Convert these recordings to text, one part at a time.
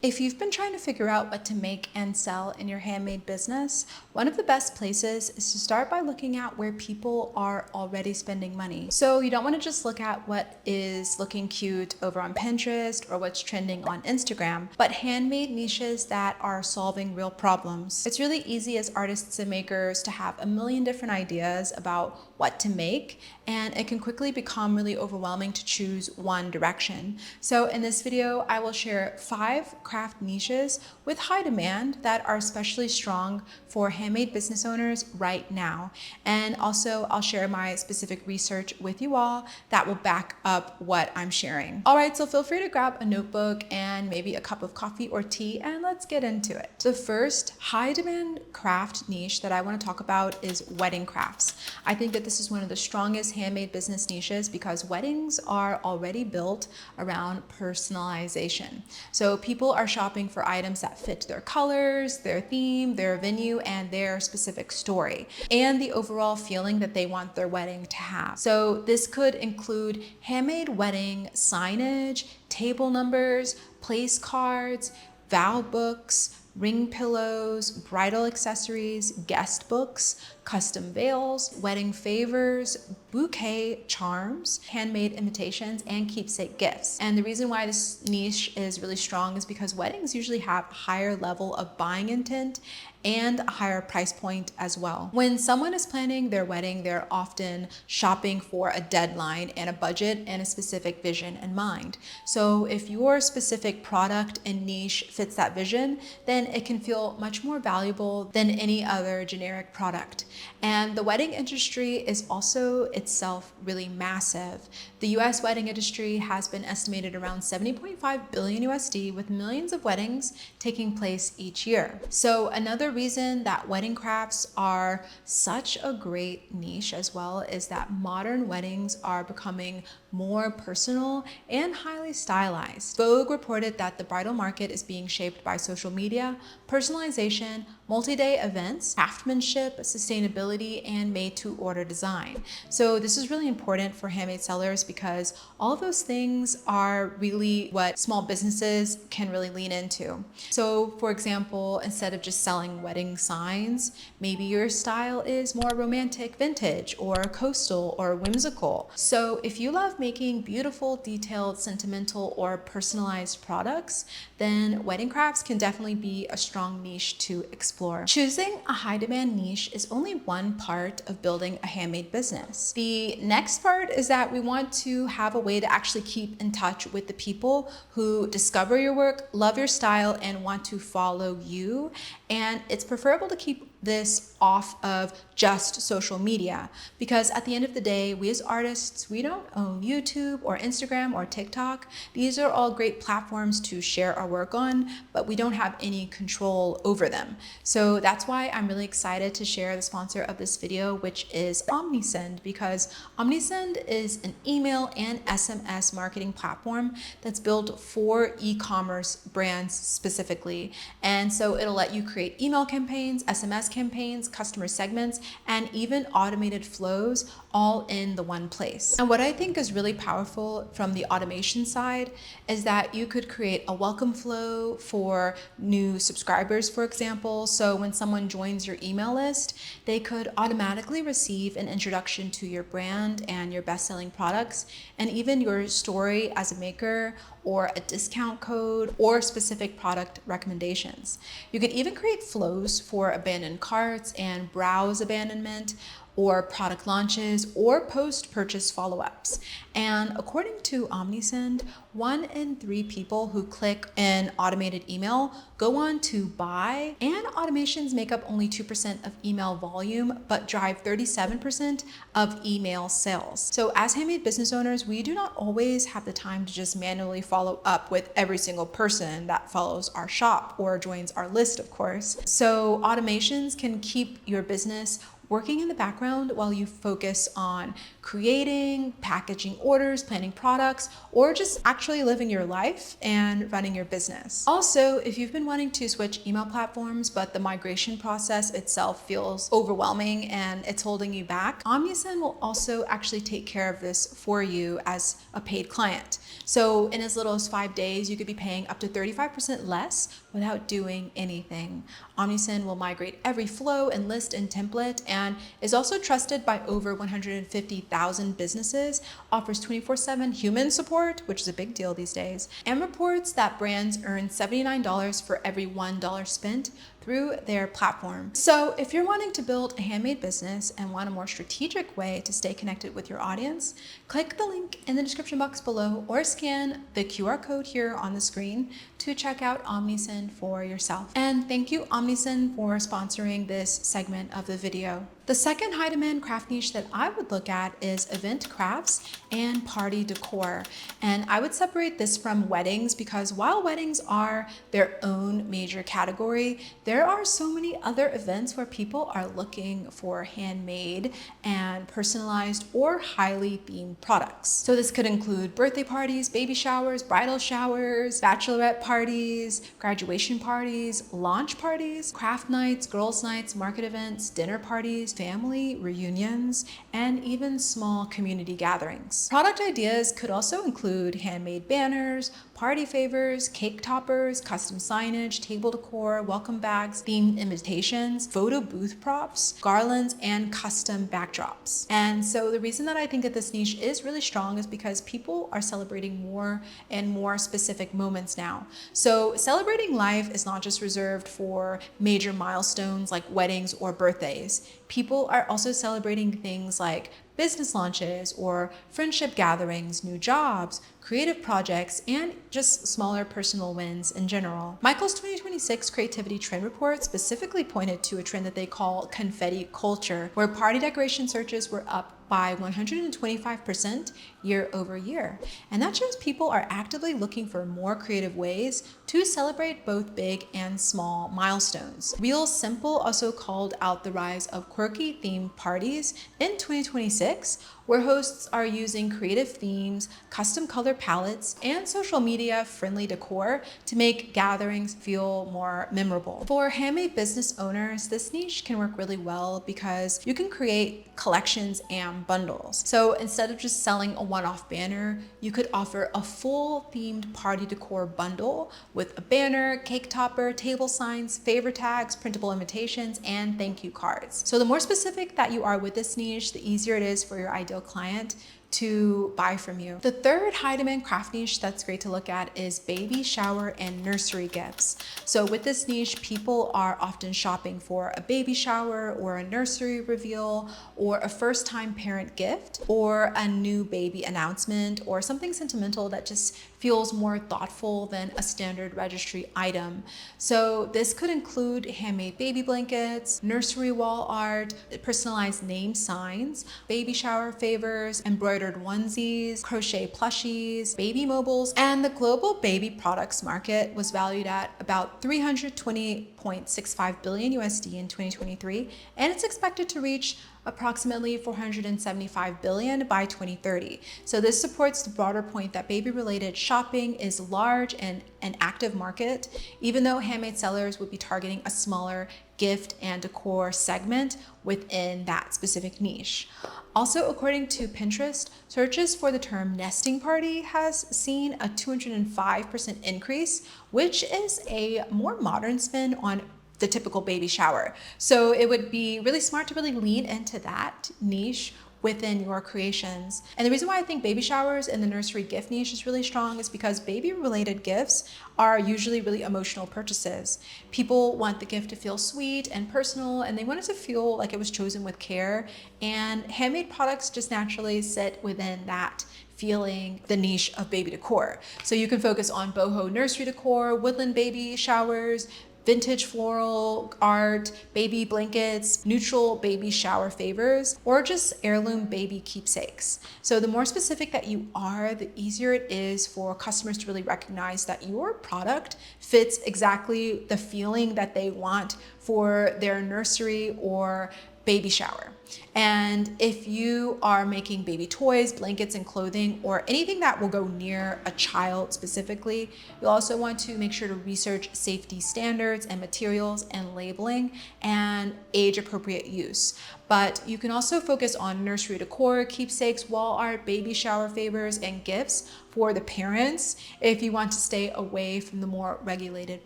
If you've been trying to figure out what to make and sell in your handmade business, one of the best places is to start by looking at where people are already spending money. So you don't want to just look at what is looking cute over on Pinterest or what's trending on Instagram, but handmade niches that are solving real problems. It's really easy as artists and makers to have a million different ideas about what to make, and it can quickly become really overwhelming to choose one direction. So in this video, I will share 5 craft niches with high demand that are especially strong for handmade business owners right now. And also I'll share my specific research with you all that will back up what I'm sharing. All right, so feel free to grab a notebook and maybe a cup of coffee or tea, and let's get into it. The first high demand craft niche that I want to talk about is wedding crafts. I think that this is one of the strongest handmade business niches because weddings are already built around personalization. So people are shopping for items that fit their colors, their theme, their venue, and their specific story, and the overall feeling that they want their wedding to have. So this could include handmade wedding signage, table numbers, place cards, vow books, ring pillows, bridal accessories, guest books, custom veils, wedding favors, bouquet charms, handmade invitations, and keepsake gifts. And the reason why this niche is really strong is because weddings usually have a higher level of buying intent and a higher price point as well. When someone is planning their wedding, they're often shopping for a deadline and a budget and a specific vision in mind. So if your specific product and niche fits that vision, then it can feel much more valuable than any other generic product. And the wedding industry is also itself really massive. The US wedding industry has been estimated around 70.5 billion USD, with millions of weddings taking place each year. So another reason that wedding crafts are such a great niche as well is that modern weddings are becoming more personal and highly stylized. Vogue reported that the bridal market is being shaped by social media, personalization, multi-day events, craftsmanship, sustainability, and made-to-order design. So this is really important for handmade sellers because all of those things are really what small businesses can really lean into. So for example, instead of just selling wedding signs, maybe your style is more romantic vintage or coastal or whimsical. So if you love making beautiful, detailed, sentimental, or personalized products, then wedding crafts can definitely be a strong niche to explore. Choosing a high demand niche is only one part of building a handmade business. The next part is that we want to have a way to actually keep in touch with the people who discover your work, love your style, and want to follow you. And it's preferable to keep this off of just social media because at the end of the day, we as artists, we don't own YouTube or Instagram or TikTok. These are all great platforms to share our work on, but we don't have any control over them. So that's why I'm really excited to share the sponsor of this video, which is OmniSend, because OmniSend is an email and SMS marketing platform that's built for e-commerce brands specifically. And so it'll let you create email campaigns, SMS campaigns, customer segments, and even automated flows all in the one place. And what I think is really powerful from the automation side is that you could create a welcome flow for new subscribers, for example. So when someone joins your email list, they could automatically receive an introduction to your brand and your best-selling products, and even your story as a maker, or a discount code, or specific product recommendations. You could even create flows for abandoned carts and browse abandonment, or product launches, or post-purchase follow-ups. And according to OmniSend, 1 in 3 people who click an automated email go on to buy, and automations make up only 2% of email volume, but drive 37% of email sales. So as handmade business owners, we do not always have the time to just manually follow up with every single person that follows our shop or joins our list, of course. So automations can keep your business working in the background while you focus on creating, packaging orders, planning products, or just actually living your life and running your business. Also, if you've been wanting to switch email platforms, but the migration process itself feels overwhelming and it's holding you back, OmniSend will also actually take care of this for you as a paid client. So in as little as 5 days, you could be paying up to 35% less without doing anything. OmniSend will migrate every flow and list and template, and is also trusted by over 150,000 businesses, offers 24/7 human support, which is a big deal these days, and reports that brands earn $79 for every $1 spent through their platform. So if you're wanting to build a handmade business and want a more strategic way to stay connected with your audience, click the link in the description box below or scan the QR code here on the screen to check out OmniSend for yourself. And thank you, OmniSend, for sponsoring this segment of the video. The second high demand craft niche that I would look at is event crafts and party decor. And I would separate this from weddings because while weddings are their own major category, there are so many other events where people are looking for handmade and personalized or highly themed products. So this could include birthday parties, baby showers, bridal showers, bachelorette parties, graduation parties, launch parties, craft nights, girls' nights, market events, dinner parties, family reunions, and even small community gatherings. Product ideas could also include handmade banners, party favors, cake toppers, custom signage, table decor, welcome bags, themed invitations, photo booth props, garlands, and custom backdrops. And so the reason that I think that this niche is really strong is because people are celebrating more and more specific moments now. So celebrating life is not just reserved for major milestones like weddings or birthdays. People are also celebrating things like business launches or friendship gatherings, new jobs, creative projects, and just smaller personal wins in general. Michael's 2026 Creativity Trend Report specifically pointed to a trend that they call confetti culture, where party decoration searches were up by 125% year over year. And that shows people are actively looking for more creative ways to celebrate both big and small milestones. Real Simple also called out the rise of quirky themed parties in 2026, where hosts are using creative themes, custom color palettes, and social media friendly decor to make gatherings feel more memorable. For handmade business owners, this niche can work really well because you can create collections and bundles. So instead of just selling a one-off banner, you could offer a full themed party decor bundle with a banner, cake topper, table signs, favor tags, printable invitations, and thank you cards. So the more specific that you are with this niche, the easier it is for your ideal client to buy from you. The third high demand craft niche that's great to look at is baby shower and nursery gifts. So with this niche, people are often shopping for a baby shower or a nursery reveal or a first time parent gift or a new baby announcement or something sentimental that just feels more thoughtful than a standard registry item. So this could include handmade baby blankets, nursery wall art, personalized name signs, baby shower favors, embroidered onesies, crochet plushies, baby mobiles, and the global baby products market was valued at about 320.65 billion USD in 2023, and it's expected to reach approximately 475 billion by 2030. So this supports the broader point that baby-related shopping is large and an active market, even though handmade sellers would be targeting a smaller gift and decor segment within that specific niche. Also, according to Pinterest, searches for the term nesting party has seen a 205% increase, which is a more modern spin on the typical baby shower. So it would be really smart to really lean into that niche within your creations. And the reason why I think baby showers and the nursery gift niche is really strong is because baby related gifts are usually really emotional purchases. People want the gift to feel sweet and personal, and they want it to feel like it was chosen with care. And handmade products just naturally sit within that feeling, the niche of baby decor. So you can focus on boho nursery decor, woodland baby showers, vintage floral art, baby blankets, neutral baby shower favors, or just heirloom baby keepsakes. So the more specific that you are, the easier it is for customers to really recognize that your product fits exactly the feeling that they want for their nursery or baby shower. And if you are making baby toys, blankets, and clothing, or anything that will go near a child specifically, you also want to make sure to research safety standards and materials and labeling and age appropriate use. But you can also focus on nursery decor, keepsakes, wall art, baby shower favors, and gifts for the parents if you want to stay away from the more regulated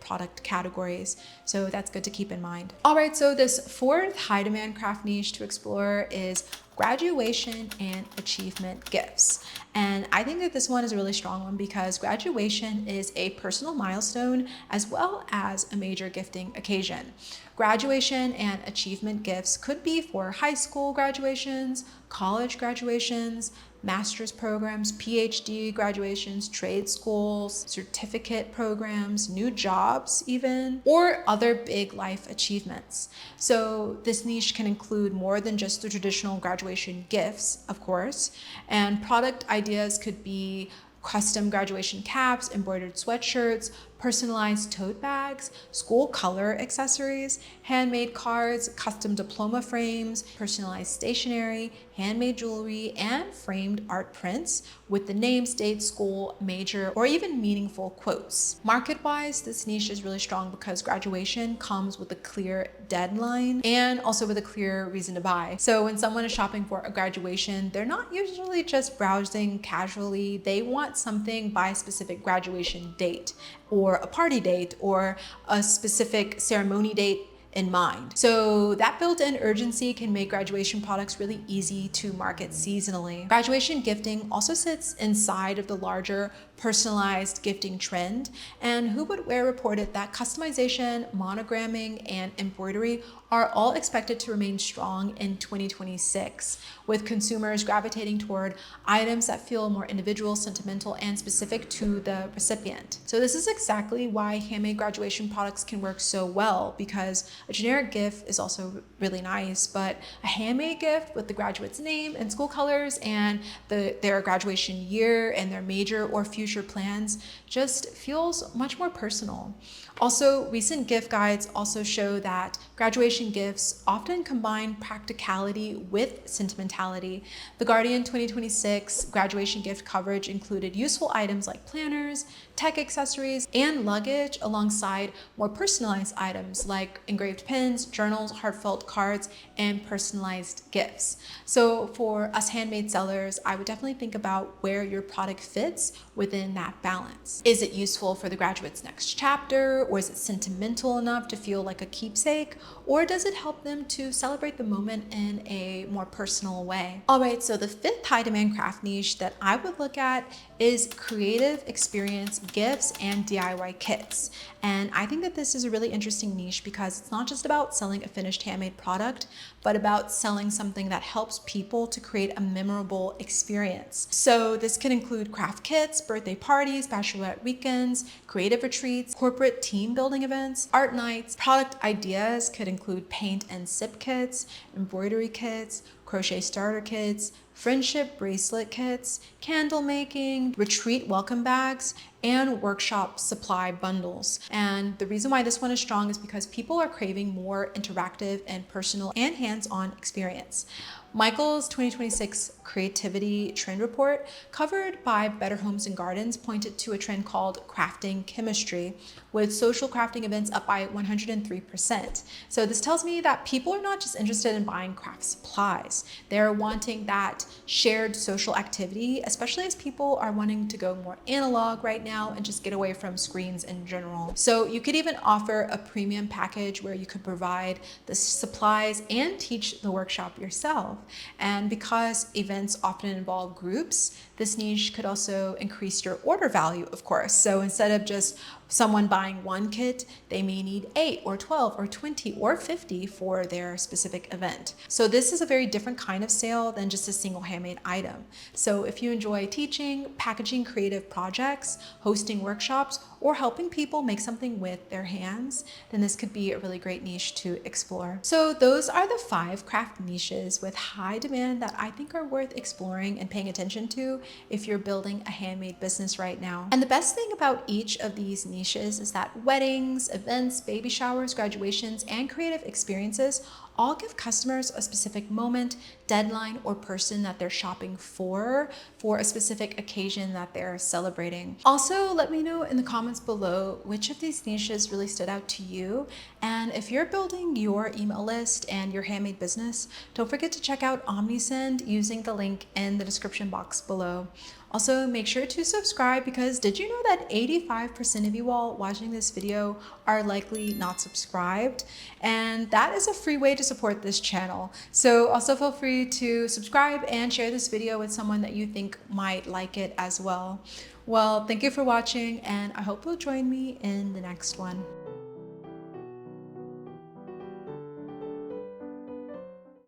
product categories. So that's good to keep in mind. All right, so this fourth high demand craft niche to explore is graduation and achievement gifts. And I think that this one is a really strong one because graduation is a personal milestone as well as a major gifting occasion. Graduation and achievement gifts could be for high school graduations, college graduations, master's programs, PhD graduations, trade schools, certificate programs, new jobs even, or other big life achievements. So this niche can include more than just the traditional graduation gifts, of course, and product ideas could be custom graduation caps, embroidered sweatshirts, personalized tote bags, school color accessories, handmade cards, custom diploma frames, personalized stationery, handmade jewelry, and framed art prints with the names, date, school, major, or even meaningful quotes. Market-wise, this niche is really strong because graduation comes with a clear deadline and also with a clear reason to buy. So when someone is shopping for a graduation, they're not usually just browsing casually. They want something by a specific graduation date or a party date or a specific ceremony date in mind. So that built-in urgency can make graduation products really easy to market seasonally. Graduation gifting also sits inside of the larger personalized gifting trend, and Who Would Wear reported that customization, monogramming, and embroidery are all expected to remain strong in 2026, with consumers gravitating toward items that feel more individual, sentimental, and specific to the recipient. So this is exactly why handmade graduation products can work so well, because a generic gift is also really nice, but a handmade gift with the graduate's name and school colors and their graduation year and their major or future plans just feels much more personal. Also, recent gift guides also show that graduation gifts often combine practicality with sentimentality. The Guardian 2026 graduation gift coverage included useful items like planners, tech accessories, and luggage alongside more personalized items like engraved pins, journals, heartfelt cards, and personalized gifts. So for us handmade sellers, I would definitely think about where your product fits within that balance. Is it useful for the graduate's next chapter, or is it sentimental enough to feel like a keepsake, or does it help them to celebrate the moment in a more personal way? All right, so the fifth high demand craft niche that I would look at is creative experience gifts and DIY kits. And I think that this is a really interesting niche because it's not just about selling a finished handmade product, but about selling something that helps people to create a memorable experience. So this can include craft kits, birthday parties, bachelorette weekends, creative retreats, corporate team building events, art nights. Product ideas could include paint and sip kits, embroidery kits, crochet starter kits, friendship bracelet kits, candle making, retreat welcome bags, and workshop supply bundles. And the reason why this one is strong is because people are craving more interactive and personal and hands-on experience. Michael's 2026 Creativity Trend Report, covered by Better Homes and Gardens, pointed to a trend called crafting chemistry, with social crafting events up by 103%. So this tells me that people are not just interested in buying craft supplies. They're wanting that shared social activity, especially as people are wanting to go more analog right now and just get away from screens in general. So you could even offer a premium package where you could provide the supplies and teach the workshop yourself. And because events often involve groups, this niche could also increase your order value, of course. So instead of just someone buying one kit, they may need 8 or 12 or 20 or 50 for their specific event. So this is a very different kind of sale than just a single handmade item. So if you enjoy teaching, packaging creative projects, hosting workshops, or helping people make something with their hands, then this could be a really great niche to explore. So those are the 5 craft niches with high demand that I think are worth exploring and paying attention to if you're building a handmade business right now. And the best thing about each of these niches is that weddings, events, baby showers, graduations, and creative experiences all give customers a specific moment, deadline, or person that they're shopping for a specific occasion that they're celebrating. Also, let me know in the comments below which of these niches really stood out to you. And if you're building your email list and your handmade business, don't forget to check out OmniSend using the link in the description box below. Also, make sure to subscribe, because did you know that 85% of you all watching this video are likely not subscribed? And that is a free way to support this channel. So also feel free to subscribe and share this video with someone that you think might like it as well. Well, thank you for watching, and I hope you'll join me in the next one.